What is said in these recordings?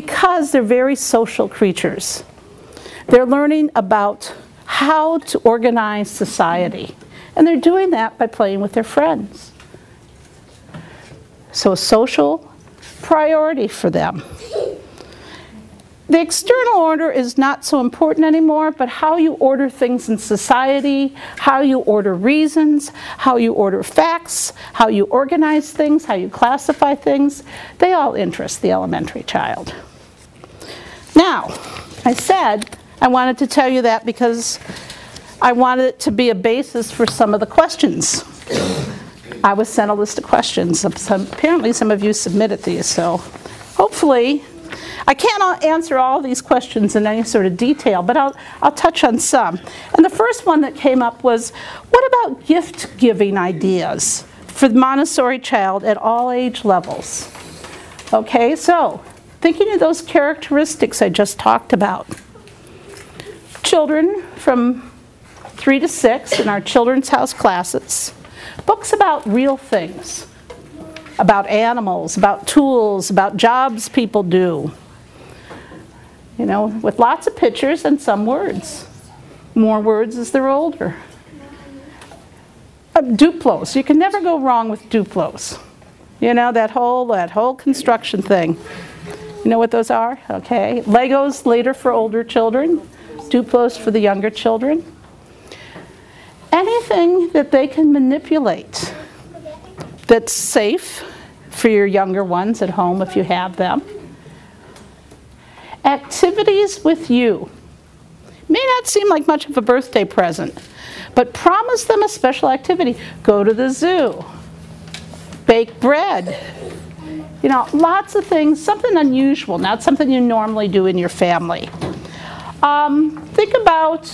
because they're very social creatures. They're learning about how to organize society. And they're doing that by playing with their friends. So a social priority for them. The external order is not so important anymore, but how you order things in society, how you order reasons, how you order facts, how you organize things, how you classify things, they all interest the elementary child. Now, I said I wanted to tell you that because I wanted it to be a basis for some of the questions. I was sent a list of questions. Apparently some of you submitted these, so hopefully, I can't answer all these questions in any sort of detail, but I'll touch on some. And the first one that came up was, what about gift-giving ideas for the Montessori child at all age levels? Okay, so thinking of those characteristics I just talked about. Children from 3 to 6 in our Children's House classes, books about real things, about animals, about tools, about jobs people do. You know, with lots of pictures and some words. More words as they're older. Duplos. You can never go wrong with Duplos. You know, that whole construction thing. You know what those are? Okay. Legos later for older children. Duplos for the younger children. Anything that they can manipulate that's safe for your younger ones at home if you have them. Activities with you. May not seem like much of a birthday present, but promise them a special activity. Go to the zoo. Bake bread. You know, lots of things, something unusual, not something you normally do in your family. Think about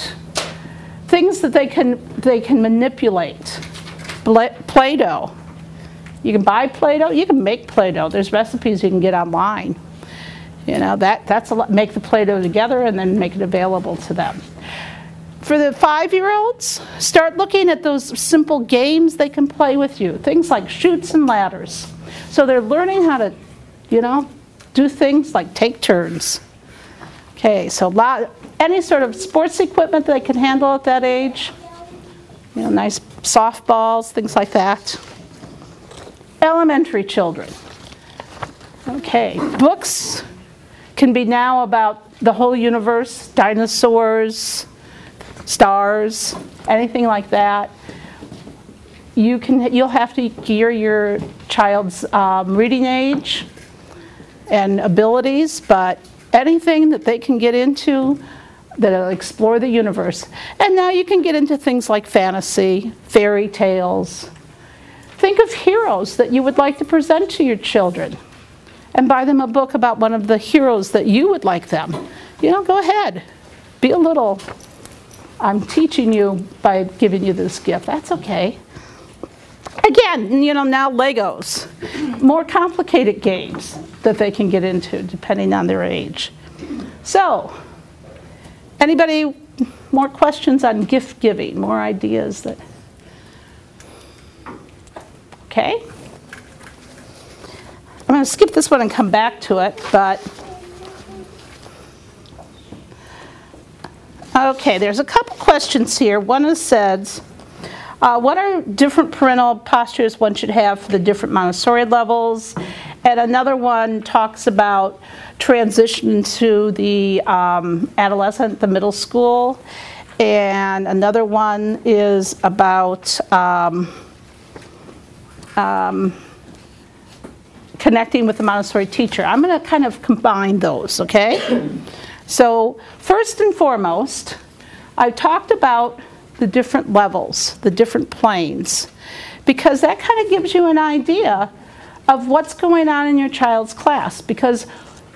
things that they can manipulate. Play-Doh. You can buy Play-Doh, you can make Play-Doh. There's recipes you can get online. You know, that's a lot. Make the Play-Doh together and then make it available to them. For the 5-year-olds, start looking at those simple games they can play with you. Things like chutes and ladders. So they're learning how to, you know, do things like take turns. Okay, so any sort of sports equipment they can handle at that age. You know, nice softballs, things like that. Elementary children. Okay, books can be now about the whole universe, dinosaurs, stars, anything like that. You'll have to gear your child's reading age and abilities, but anything that they can get into that'll explore the universe. And now you can get into things like fantasy, fairy tales. Think of heroes that you would like to present to your children. And buy them a book about one of the heroes that you would like them. You know, go ahead. Be a little, I'm teaching you by giving you this gift. That's okay. Again, you know, now Legos. More complicated games that they can get into depending on their age. So, anybody more questions on gift giving? More ideas that, okay. I'm going to skip this one and come back to it, but okay, there's a couple questions here. One says, what are different parental postures one should have for the different Montessori levels? And another one talks about transition to the adolescent, the middle school. And another one is about connecting with the Montessori teacher. I'm going to kind of combine those, okay? So first and foremost, I talked about the different levels, the different planes, because that kind of gives you an idea of what's going on in your child's class, because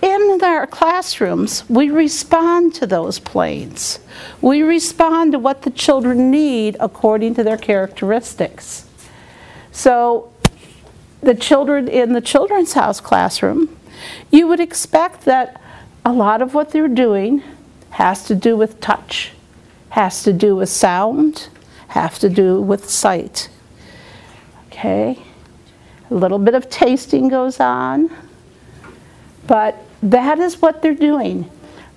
in our classrooms, we respond to those planes. We respond to what the children need according to their characteristics. So the children in the Children's House classroom, you would expect that a lot of what they're doing has to do with touch, has to do with sound, has to do with sight. Okay? A little bit of tasting goes on, but that is what they're doing.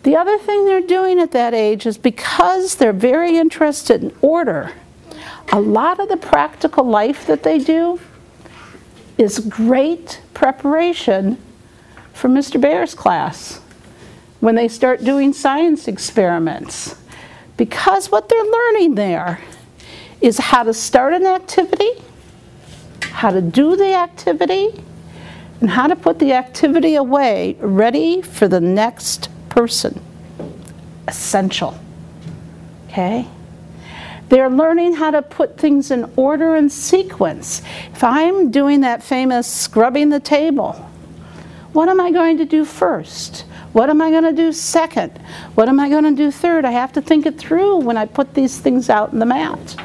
The other thing they're doing at that age is because they're very interested in order, a lot of the practical life that they do is great preparation for Mr. Bear's class when they start doing science experiments. Because what they're learning there is how to start an activity, how to do the activity, and how to put the activity away ready for the next person. Essential. Okay? They're learning how to put things in order and sequence. If I'm doing that famous scrubbing the table, what am I going to do first? What am I going to do second? What am I going to do third? I have to think it through when I put these things out in the mat.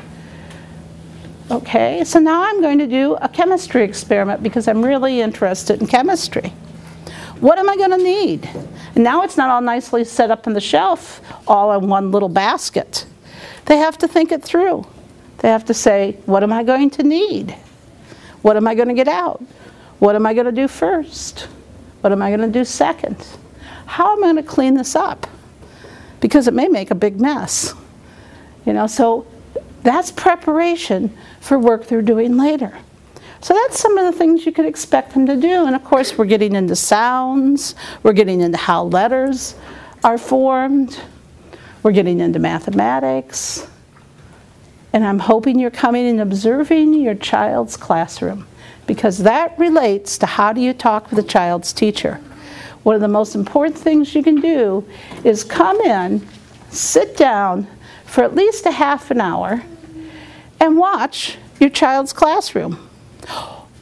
Okay, so now I'm going to do a chemistry experiment because I'm really interested in chemistry. What am I going to need? And now it's not all nicely set up on the shelf, all in one little basket. They have to think it through. They have to say, what am I going to need? What am I going to get out? What am I going to do first? What am I going to do second? How am I going to clean this up? Because it may make a big mess. You know, so that's preparation for work they're doing later. So that's some of the things you could expect them to do. And of course, we're getting into sounds. We're getting into how letters are formed. We're getting into mathematics. And I'm hoping you're coming and observing your child's classroom, because that relates to how do you talk with a child's teacher. One of the most important things you can do is come in, sit down for at least a half an hour, and watch your child's classroom.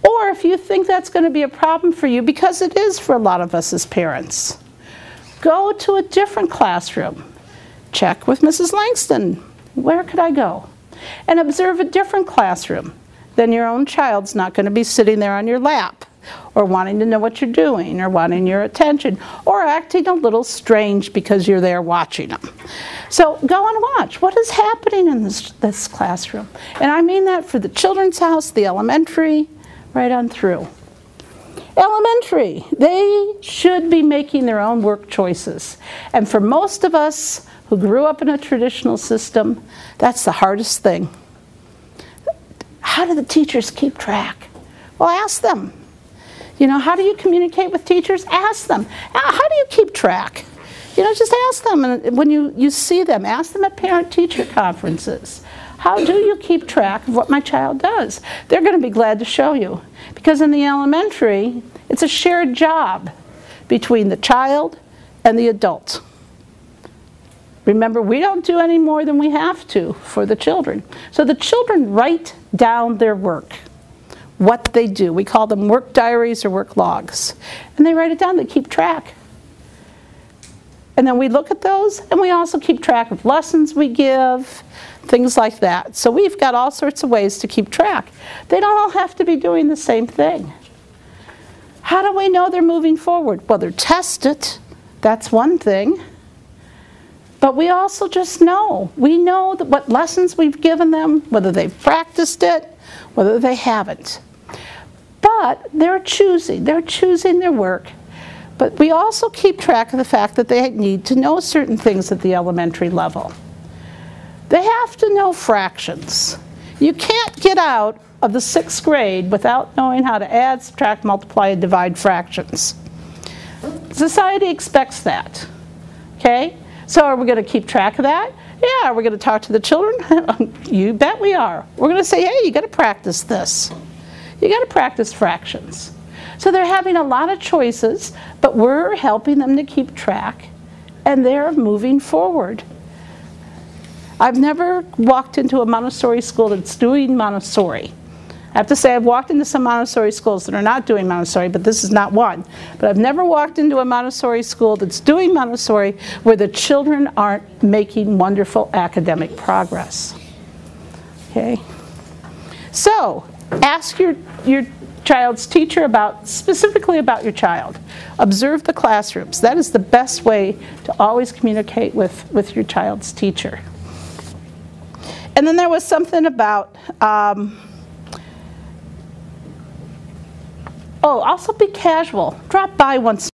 Or if you think that's going to be a problem for you, because it is for a lot of us as parents, go to a different classroom. Check with Mrs. Langston, where could I go? And observe a different classroom. Then your own child's not going to be sitting there on your lap, or wanting to know what you're doing, or wanting your attention, or acting a little strange because you're there watching them. So go and watch what is happening in this classroom. And I mean that for the Children's House, the elementary, right on through. Elementary, they should be making their own work choices. And for most of us who grew up in a traditional system, that's the hardest thing. How do the teachers keep track? Well, ask them. You know, how do you communicate with teachers? Ask them. How do you keep track? You know, just ask them. And when you see them, ask them at parent-teacher conferences. How do you keep track of what my child does? They're going to be glad to show you. Because in the elementary, it's a shared job between the child and the adult. Remember, we don't do any more than we have to for the children. So the children write down their work, what they do. We call them work diaries or work logs. And they write it down, they keep track. And then we look at those, and we also keep track of lessons we give, things like that. So we've got all sorts of ways to keep track. They don't all have to be doing the same thing. How do we know they're moving forward? Well, they're tested. That's one thing. But we also just know. We know that what lessons we've given them, whether they've practiced it, whether they haven't. But they're choosing their work. But we also keep track of the fact that they need to know certain things at the elementary level. They have to know fractions. You can't get out of the 6th grade without knowing how to add, subtract, multiply, and divide fractions. Society expects that. Okay? So are we going to keep track of that? Yeah. Are we going to talk to the children? You bet we are. We're going to say, hey, you got to practice this. You got to practice fractions. So they're having a lot of choices, but we're helping them to keep track, and they're moving forward. I've never walked into a Montessori school that's doing Montessori. I have to say I've walked into some Montessori schools that are not doing Montessori, but this is not one. But I've never walked into a Montessori school that's doing Montessori where the children aren't making wonderful academic progress. Okay? So, ask your child's teacher specifically about your child. Observe the classrooms. That is the best way to always communicate with your child's teacher. And then there was something about, also be casual. Drop by once